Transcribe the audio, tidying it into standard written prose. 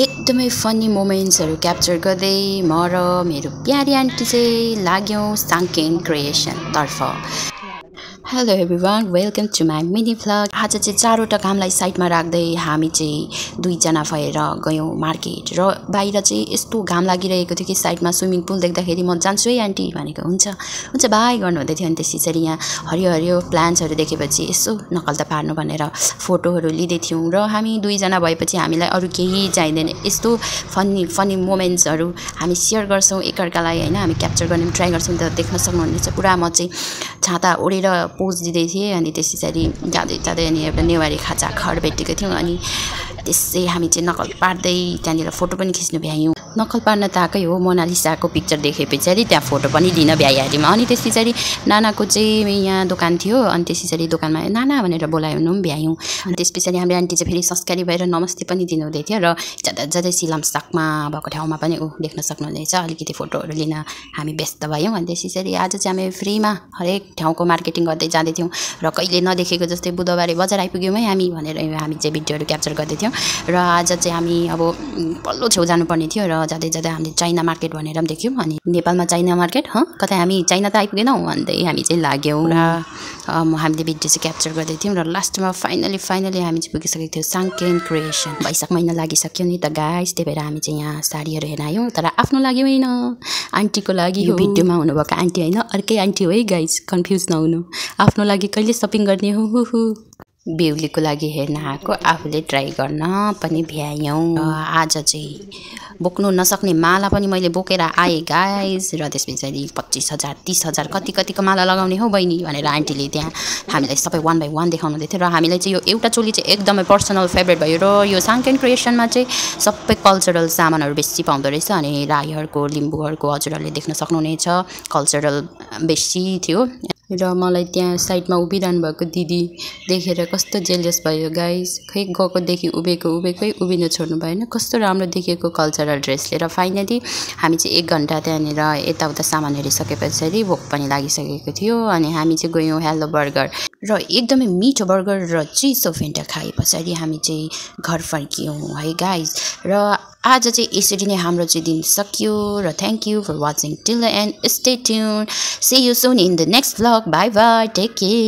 एकदमै funny मोमेन्ट्सहरु capture गर्दै म र मेरो प्यारी आन्टी चाहिँ लाग्यौं साङ्केन क्रिएसन तर्फ। Hello everyone, welcome to my mini vlog. आज चाहिँ चारवटा कामलाई साइडमा राख्दै हामी चाहिँ दुईजना भएर गयौं मार्केट र बाहिर चाहिँ यस्तो घाम लागिरहेको थियो कि साइडमा स्विमिङ पुल देख्दाखेरि म जान्छु है आन्टी भनेको। हुन्छ बाइ गर्नु हुँदै थियो। अनि त्यसैगरी यहाँ हरियो हरियो प्लान्ट्सहरु देखेपछि यसो नकल त पार्नु भनेर फोटोहरु लिँदै थियौं र हामी दुईजना भएपछि हामीलाई अरु केही चाहिदैन। यस्तो फनी मोमेन्ट्सहरु हामी शेयर गर्छौं एकअर्कालाई हैन, हामी क्याप्चर गर्ने ट्राई गर्छौं। त देख्न सक्नुहुनेछ पुरा म चाहिँ छाता ओढेर पोज दिँदै थिएँ। अनि त्यसैगरी जाँदै अनि एउटा नेवारी खाचा खर भेटेको थियौं। अनि त्यसै हामी चाहिँ नकल पार्दै त्यहाँनिर फोटो पनि खिच्नु भ्यायौं। नकल पार्न त आकै हो, मोनालिसाको पिक्चर देखेपछि त्यहाँ फोटो पनि लिन भ्याइहाल्यौं। अनि त्यसैगरी नानाको चाहिँ यहाँ दोकान थियो। अनि त्यसैगरी दोकानमा नाना भनेर बोलाउनु पनि भ्यायौं। अनि त्यसपछि हाम्रो आन्टी चाहिँ फेरि संस्कारी भएर नमस्ते पनि दिनुहुँदै थियो र जाँदै सिलमसाकमा भएको ठाउँमा पनि देख्न सक्नुहुनेछ अलिकति फोटोहरु लिन हामी व्यस्त भयौं। अनि त्यसैगरी आज चाहिँ हामी फ्रीमा हरेक ठाउँको मार्केटिङ गर्दै जाँदै थियौं र कहिले नदेखेको जस्तै बुधबारे बजार आइपुग्यौं है हामी भनेर हामी चाहिँ भिडियोहरु क्याप्चर गर्दै थियौं। र आज चाहिँ हामी अब पल्लो छेउ जानुपर्ने थियो र जाँदै हामी चाइना मार्केट भनेर पनि देख्यौं। अनि नेपालमा चाइना मार्केट कतै हामी चाइना त आइपुगेनौं भन्दै हामी चाहिँ लाग्यौं र हामीले भिडियो चाहिँ क्याप्चर गर्दै थियौं। र लास्टमा फाइनली हामी चाहिँ पुगिसकेको थियौं साङ्केन क्रिएसन। वैशाख महिना लागिसक्यो नि त गाइस, त्यही भएर हामी चाहिँ यहाँ साडीहरु हेर्न आयौं। तर आफ्नो लागि होइन, आन्टीको लागि हो। भिडियोमा हुनुभएको आन्टी हैन, अर्कै आन्टी हो है गाइस, कन्फ्युज नहुनु। आफ्नो लागि कहिले शपिङ गर्ने हो बेहुलीको लागि हेर्न आएको, आफूले ट्राई गर्न पनि भ्यायौं। आज चाहिँ बोक्नु नसक्ने माला पनि मैले बोकेर आए गाइस। र त्यसपछि 25,000 30,000 कतिको माला लगाउने हो बहिनी भनेर आन्टीले त्यहाँ हामीलाई सबै 1 बाइ 1 देखाउनु हुँदै थियो। र हामीलाई चाहिँ यो एउटा चोली चाहिँ एकदमै पर्सनल फेभरेट भयो। र यो साङ्केन क्रिएसनमा चाहिँ सबै कल्चरल सामानहरु बेसी पाउँदो रहेछ। अनि राईहरुको लिम्बूहरुको हजुरहरुले देख्न सक्नुहुनेछ कल्चरल बेसी थियो। र मलाई त्यहाँ साइडमा उभिरहनु भएको दिदी देखेर कस्तो जेलस भयो गाइस। खै गएकोदेखि उभिएकै उभिन छोड्नु भएन, कस्तो राम्रो देखिएको कल्चरल ड्रेसले। र फाइनली हामी चाहिँ 1 घण्टा त्यहाँनिर यताउता सामान हेरिसकेपछि भोक पनि लागिसकेको थियो। अनि हामी चाहिँ गयौं हेलो बर्गर र एकदमै मिठो बर्गर र चिसो फेन्टा खाएपछि हामी चाहिँ घर फर्कियौं है गाइस। र आज चाहिँ यसरी नै हाम्रो चाहिँ दिन सकियो। र thank you for watching till the end, stay tune, see you soon in the next vlog, bye bye, take care।